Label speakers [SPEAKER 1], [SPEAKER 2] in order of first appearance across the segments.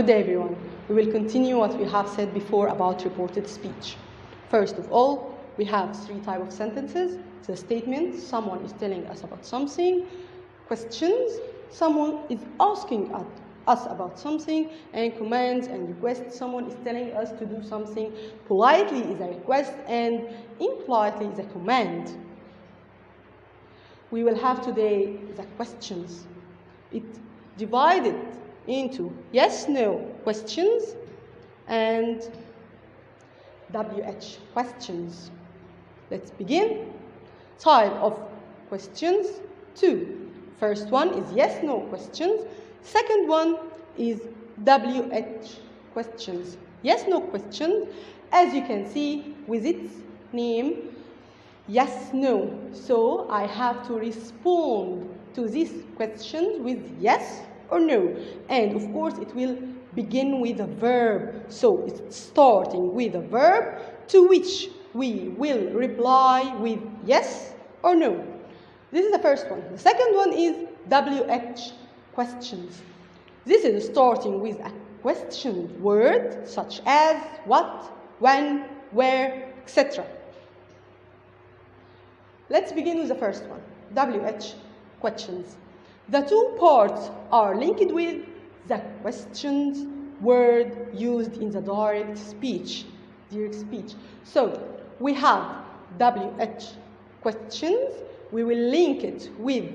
[SPEAKER 1] Good day, everyone. We will continue what we have said before about reported speech. First of all, we have three types of sentences. The statement, someone is telling us about something. Questions, someone is asking us about something. And commands and requests, someone is telling us to do something. Politely is a request and impolitely is a command. We will have today the questions. It divided into yes, no questions and WH questions. Let's begin. Type of questions, two. First one is yes, no questions. Second one is WH questions. Yes, no questions, as you can see with its name, yes, no. So I have to respond to these questions with yes or no. And of course, it will begin with a verb. So it's starting with a verb to which we will reply with yes or no. This is the first one. The second one is WH questions. This is starting with a question word such as what, when, where, etc. Let's begin with the first one, WH questions. The two parts are linked with the questions word used in the direct speech. So we have WH questions. We will link it with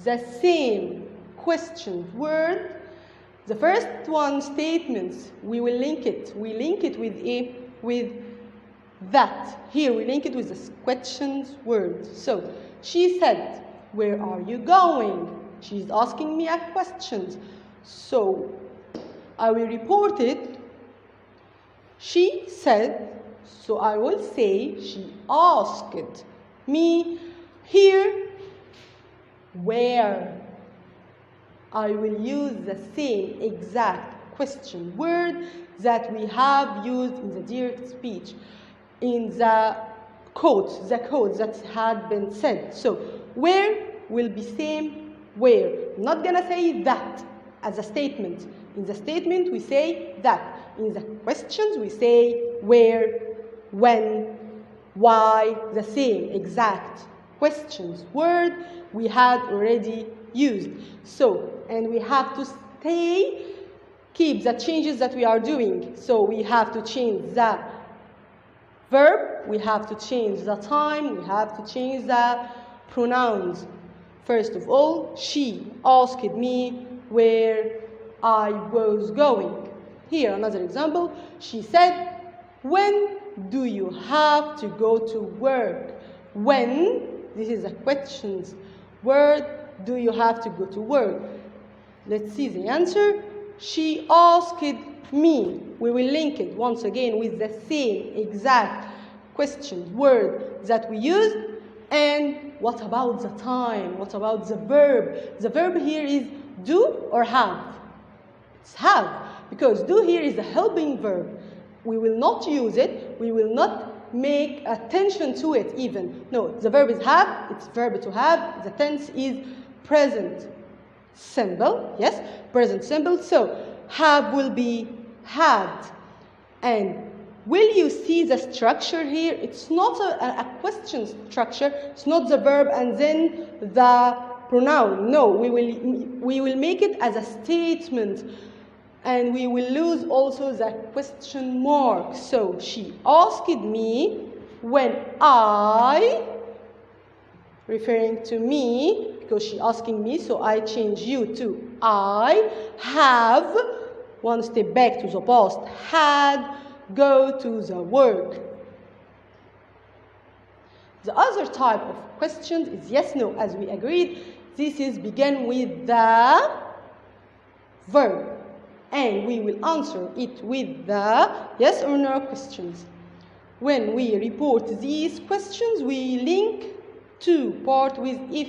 [SPEAKER 1] the same question word. The first one, statements, we will link it. We link it with that. Here we link it with the questions word. So she said, where are you going? She's asking me a question. So I will report it. She said, so I will say she asked me. Here, where? I will use the same exact question word that we have used in the direct speech, in the quote that had been said. So where will be same where. I'm not gonna say that as a statement. In the statement we say that. In the questions we say where, when, why, the same exact questions word we had already used. So, and we have to keep the changes that we are doing. So we have to change the verb, we have to change the time, we have to change the pronouns. First of all, she asked me where I was going. Here, another example. She said, when do you have to go to work? When, this is a questions word, do you have to go to work? Let's see the answer. She asked me. We will link it once again with the same exact question word that we used. And what about the time? What about the verb? The verb here is do or have? It's have, because do here is a helping verb. We will not use it. We will not make attention to it even. No, the verb is have. It's verb to have. The tense is present simple. Yes, present simple. So have will be had. And will you see the structure here? It's not a question structure. It's not the verb and then the pronoun. No, we will make it as a statement. And we will lose also the question mark. So she asked me when I, referring to me, because she asking me, so I change you to I, have, one step back to the past, had, go to the work. The other type of questions is yes, no, as we agreed. This is begin with the verb. And we will answer it with the yes or no questions. When we report these questions, we link to part with if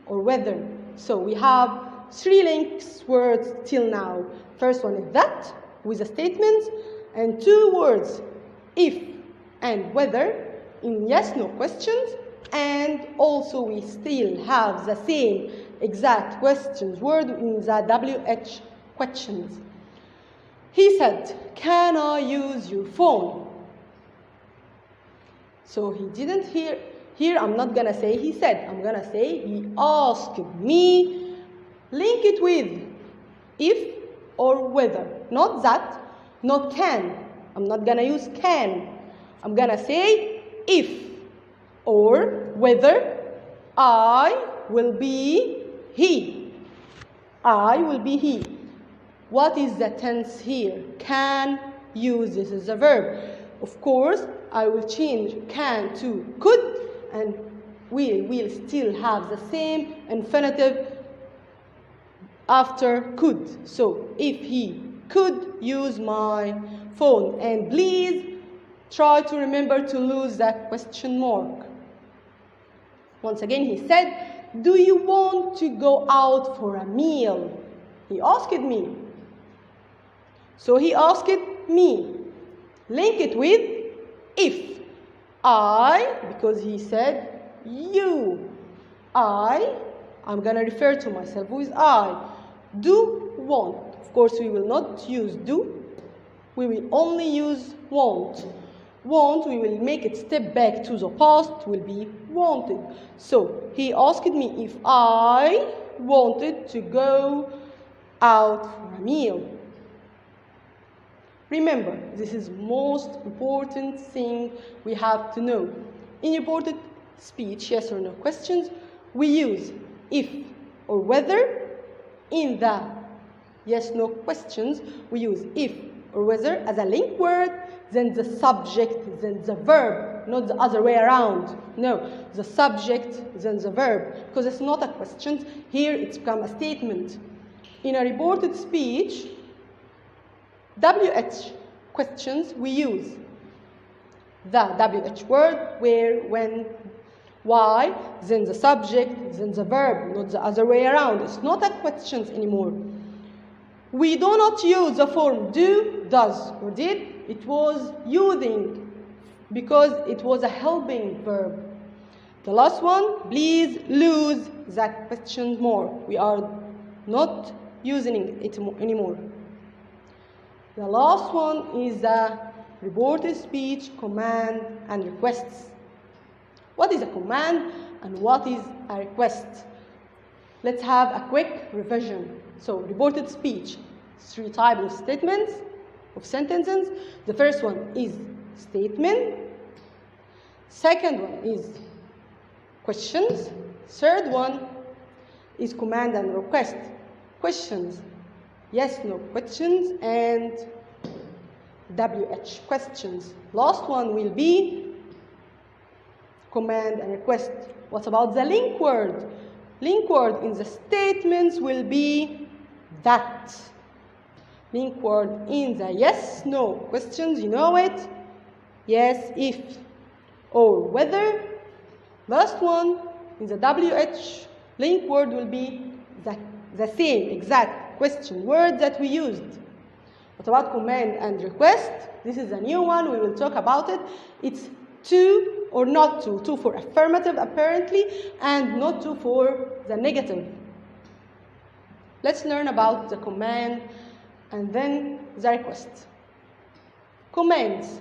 [SPEAKER 1] or whether. So we have three links words till now. First one is that with a statement, and two words if and whether in yes no questions, and also we still have the same exact questions word in the WH questions. He said, can I use your phone? So he didn't hear. Here I'm not gonna say he said, I'm gonna say he asked me. Link it with if or whether. Not that, not can. I'm not gonna use can. I'm gonna say if or whether I will be he. I will be he. What is the tense here? Can use, this is a verb. Of course, I will change can to could, and we will still have the same infinitive after could. So, if he could use my phone, and please try to remember to lose that question mark. Once again, he said, do you want to go out for a meal? He asked me. So he asked me. Link it with if. I, because he said you. I'm going to refer to myself with I. Do want. Of course, we will not use do. We will only use want. Want, we will make it step back to the past, will be wanted. So, he asked me if I wanted to go out for a meal. Remember, this is most important thing we have to know. In reported speech, yes or no questions, we use if or whether. In the yes-no questions, we use if or whether as a link word, then the subject, then the verb, not the other way around. No, the subject, then the verb, because it's not a question. Here it's become a statement. In a reported speech, WH questions, we use the WH word, where, when, why, then the subject, then the verb, not the other way around. It's not a questions anymore. We do not use the form do, does, or did. It was using because it was a helping verb. The last one, please lose that question mark. We are not using it anymore. The last one is the reported speech, command, and requests. What is a command and what is a request? Let's have a quick revision. So, reported speech, 3 types of statements, of sentences. The first one is statement. Second one is questions. Third one is command and request. Questions, yes, no questions, and WH questions. Last one will be command and request. What about the link word? Link word in the statements will be that. Link word in the yes, no questions, you know it. Yes, if, or whether. Last one, in the WH, link word will be the same exact question word that we used. What about command and request? This is a new one, we will talk about it. It's to or not to. To for affirmative, apparently, and not to for the negative. Let's learn about the command and then the request. Commands.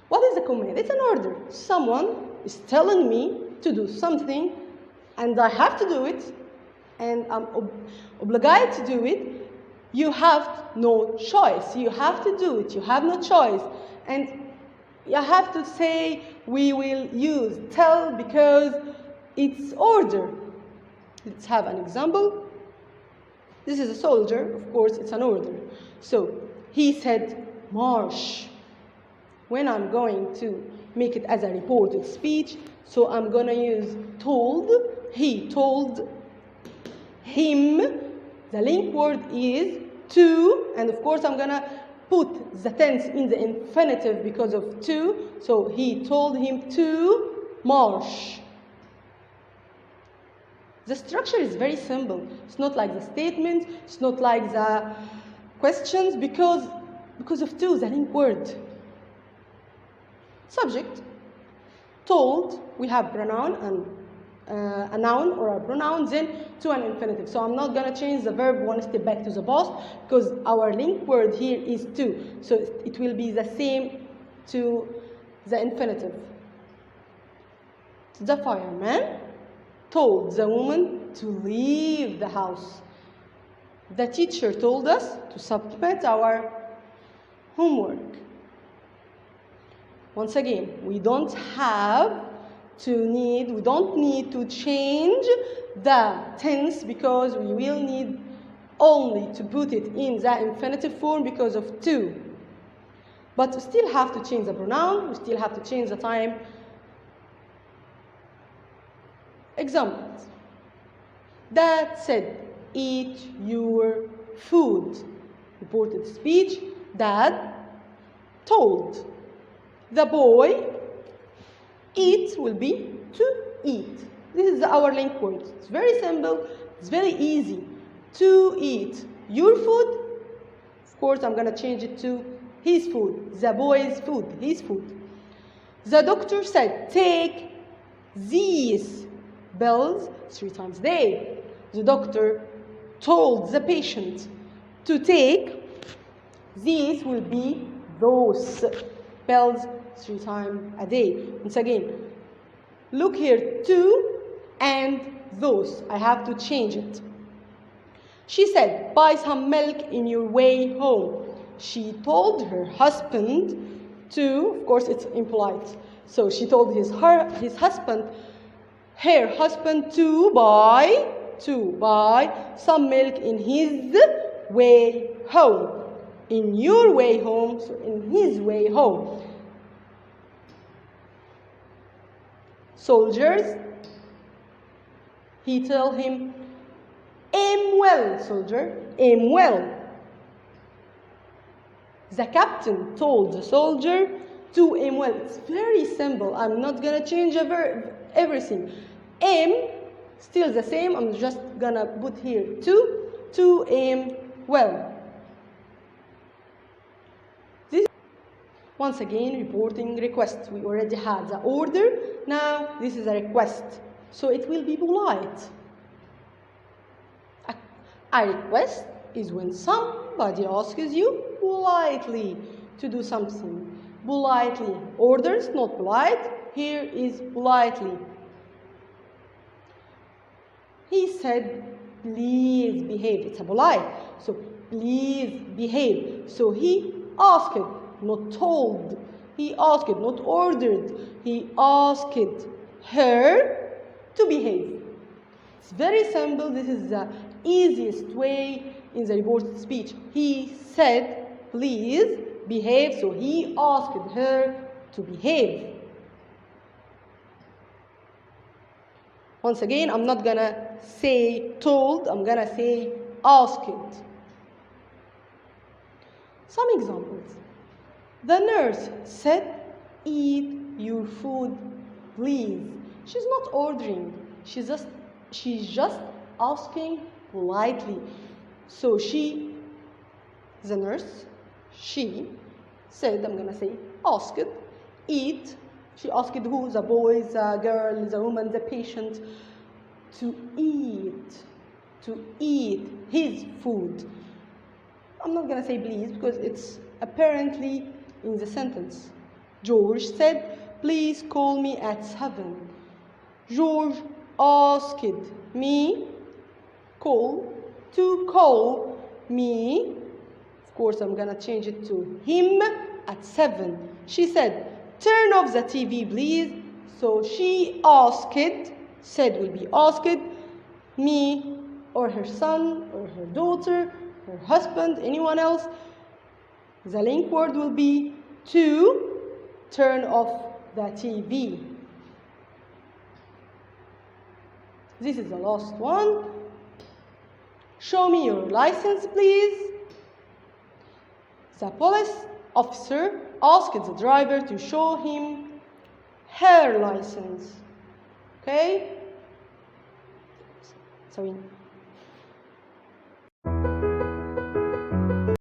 [SPEAKER 1] What is a command? It's an order. Someone is telling me to do something, and I have to do it, and I'm obliged to do it. You have no choice. You have to do it. You have no choice. And you have to say, we will use tell because it's order. Let's have an example. This is a soldier, of course, it's an order. So, he said, march. When I'm going to make it as a reported speech, so I'm going to use told. He told him. The link word is to, and of course I'm going to put the tense in the infinitive because of to. So, he told him to march. The structure is very simple. It's not like the statements, it's not like the questions, because of to, the link word. Subject, told, we have pronoun and a noun or a pronoun, then to an infinitive. So I'm not going to change the verb one step back to the past because our link word here is to. So it will be the same to the infinitive. The fireman told the woman to leave the house. The teacher told us to submit our homework. Once again, we don't need to change the tense because we will need only to put it in the infinitive form because of to. But we still have to change the pronoun, we still have to change the time. Examples. Dad said, eat your food. Reported speech, Dad told. The boy, eat will be to eat. This is our link word. It's very simple, it's very easy. To eat your food, of course I'm going to change it to his food. The boy's food, his food. The doctor said, take these pills 3 times a day. The doctor told the patient to take, these will be those pills 3 times a day. Once again, look here, to and those. I have to change it. She said, buy some milk in your way home. She told her husband to, of course it's impolite, so she told his husband, her husband to buy some milk in his way home. In your way home, so in his way home. Soldiers, he told him, aim well, soldier, aim well. The captain told the soldier to aim well. It's very simple. I'm not going to change everything. Aim, still the same. I'm just going to put here to aim well. This, once again, reporting request. We already had the order. Now, this is a request. So it will be polite. A request is when somebody asks you politely to do something. Politely. Orders, not polite. Here is politely. He said, please behave. It's a polite. So, please behave. So, he asked, not told. He asked, not ordered. He asked her to behave. It's very simple. This is the easiest way in the reported speech. He said, please behave. So he asked her to behave. Once again, I'm not going to say told. I'm going to say asked. Some examples. The nurse said, eat your food, please. She's not ordering. She's just asking politely. So the nurse, she said, I'm going to say, asked, eat. She asked who? The boy, the girl, the woman, the patient, to eat his food. I'm not going to say please because it's apparently in the sentence. George said, please call me at 7. George asked me to call me. Of course, I'm going to change it to him at 7. She said, turn off the TV, please. So she asked, said will be asked, me or her son or her daughter, her husband, anyone else. The link word will be to turn off the TV. This is the last one. Show me your license, please. The police officer asked the driver to show him her license. Okay? Sorry.